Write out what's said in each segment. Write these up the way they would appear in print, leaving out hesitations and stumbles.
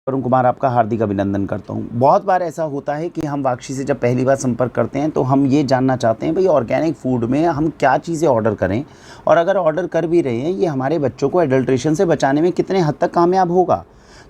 वरुण कुमार आपका हार्दिक अभिनंदन करता हूँ। बहुत बार ऐसा होता है कि हम वाक्षी से जब पहली बार संपर्क करते हैं तो हम ये जानना चाहते हैं भाई ऑर्गेनिक फूड में हम क्या चीज़ें ऑर्डर करें, और अगर ऑर्डर कर भी रहे हैं ये हमारे बच्चों को एडल्ट्रेशन से बचाने में कितने हद तक कामयाब होगा।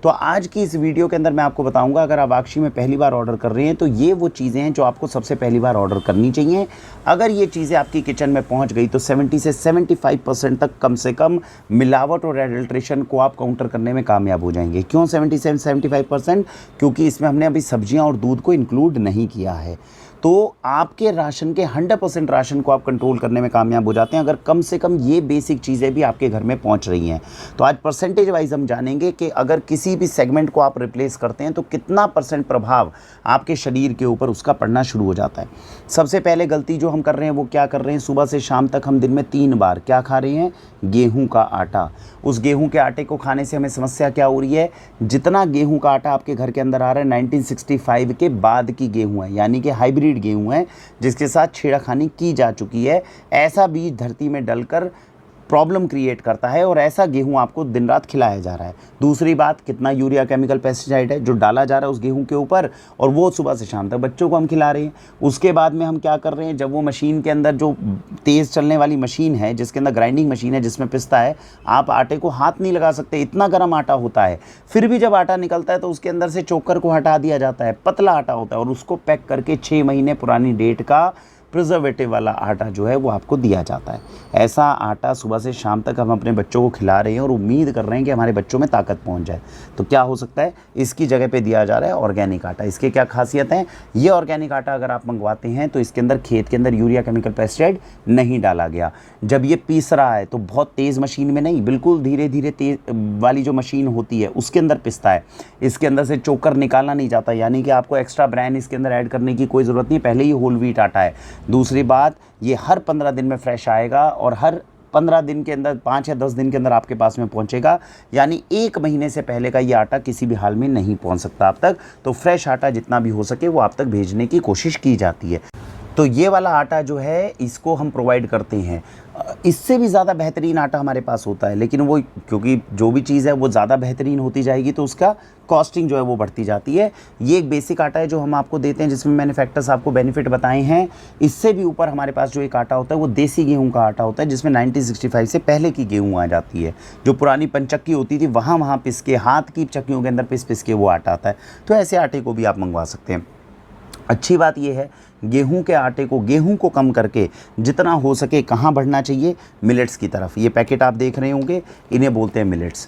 तो आज की इस वीडियो के अंदर मैं आपको बताऊंगा, अगर आप वाक्षी में पहली बार ऑर्डर कर रहे हैं तो ये वो चीज़ें हैं जो आपको सबसे पहली बार ऑर्डर करनी चाहिए। अगर ये चीज़ें आपकी किचन में पहुंच गई तो 70 से 75% तक कम से कम मिलावट और एडल्ट्रेशन को आप काउंटर करने में कामयाब हो जाएंगे। क्यों 70 से 75%? क्योंकि इसमें हमने अभी सब्जियां और दूध को इंक्लूड नहीं किया है। तो आपके राशन के 100% राशन को आप कंट्रोल करने में कामयाब हो जाते हैं अगर कम से कम ये बेसिक चीज़ें भी आपके घर में पहुंच रही हैं। तो आज परसेंटेज वाइज हम जानेंगे कि अगर किसी भी सेगमेंट को आप रिप्लेस करते हैं तो कितना % प्रभाव आपके शरीर के ऊपर उसका पड़ना शुरू हो जाता है। सबसे पहले गलती जो हम कर रहे हैं वो क्या कर रहे हैं, सुबह से शाम तक हम दिन में 3 बार क्या खा रहे हैं, गेहूं का आटा। उस गेहूं के आटे को खाने से हमें समस्या क्या हो रही है, जितना गेहूं का आटा आपके घर के अंदर आ रहा है 1965 के बाद की गेहूं है, यानी कि हाइब्रिड गेहूं है जिसके साथ छेड़खानी की जा चुकी है। ऐसा बीज धरती में डलकर प्रॉब्लम क्रिएट करता है और ऐसा गेहूं आपको दिन रात खिलाया जा रहा है। दूसरी बात, कितना यूरिया केमिकल पेस्टिसाइड है जो डाला जा रहा है उस गेहूं के ऊपर, और वो सुबह से शाम तक बच्चों को हम खिला रहे हैं। उसके बाद में हम क्या कर रहे हैं, जब वो मशीन के अंदर जो तेज़ चलने वाली मशीन है जिसके अंदर ग्राइंडिंग मशीन है जिसमें पिसता है, आप आटे को हाथ नहीं लगा सकते, इतना गर्म आटा होता है। फिर भी जब आटा निकलता है तो उसके अंदर से चोकर को हटा दिया जाता है, पतला आटा होता है, और उसको पैक करके 6 महीने पुरानी डेट का प्रिजर्वेटिव वाला आटा जो है वो आपको दिया जाता है। ऐसा आटा सुबह से शाम तक हम अपने बच्चों को खिला रहे हैं और उम्मीद कर रहे हैं कि हमारे बच्चों में ताकत पहुंच जाए। तो क्या हो सकता है, इसकी जगह पे दिया जा रहा है ऑर्गेनिक आटा। इसके क्या खासियत है, ये ऑर्गेनिक आटा अगर आप मंगवाते हैं तो इसके अंदर खेत के अंदर यूरिया केमिकल पेस्टिसाइड नहीं डाला गया। जब ये पीस रहा है तो बहुत तेज़ मशीन में नहीं, बिल्कुल धीरे धीरे तेज वाली जो मशीन होती है उसके अंदर पिसता है। इसके अंदर से चोकर निकालना नहीं जाता, यानी कि आपको एक्स्ट्रा ब्रांड इसके अंदर ऐड करने की कोई ज़रूरत नहीं, पहले ही होल व्हीट आटा है। दूसरी बात, ये हर 15 दिन में फ्रेश आएगा और हर 15 दिन के अंदर 5 या 10 दिन के अंदर आपके पास में पहुंचेगा, यानी 1 महीने से पहले का ये आटा किसी भी हाल में नहीं पहुंच सकता आप तक। तो फ्रेश आटा जितना भी हो सके वो आप तक भेजने की कोशिश की जाती है। तो ये वाला आटा जो है इसको हम प्रोवाइड करते हैं। इससे भी ज़्यादा बेहतरीन आटा हमारे पास होता है, लेकिन वो क्योंकि जो भी चीज़ है वो ज़्यादा बेहतरीन होती जाएगी तो उसका कॉस्टिंग जो है वो बढ़ती जाती है। ये एक बेसिक आटा है जो हम आपको देते हैं जिसमें मैंने फैक्टर्स आपको बेनिफिट बताए हैं। इससे भी ऊपर हमारे पास जो एक आटा होता है वो देसी गेहूं का आटा होता है जिसमें 1965 से पहले की गेहूं आ जाती है। जो पुरानी पंचक्की होती थी वहाँ पिस के, हाथ की चक्कियों के अंदर पिस के वो आटा आता है। तो ऐसे आटे को भी आप मंगवा सकते हैं। अच्छी बात यह है, गेहूं के आटे को, गेहूं को कम करके जितना हो सके कहाँ बढ़ना चाहिए, मिलेट्स की तरफ। ये पैकेट आप देख रहे होंगे, इन्हें बोलते हैं मिलेट्स।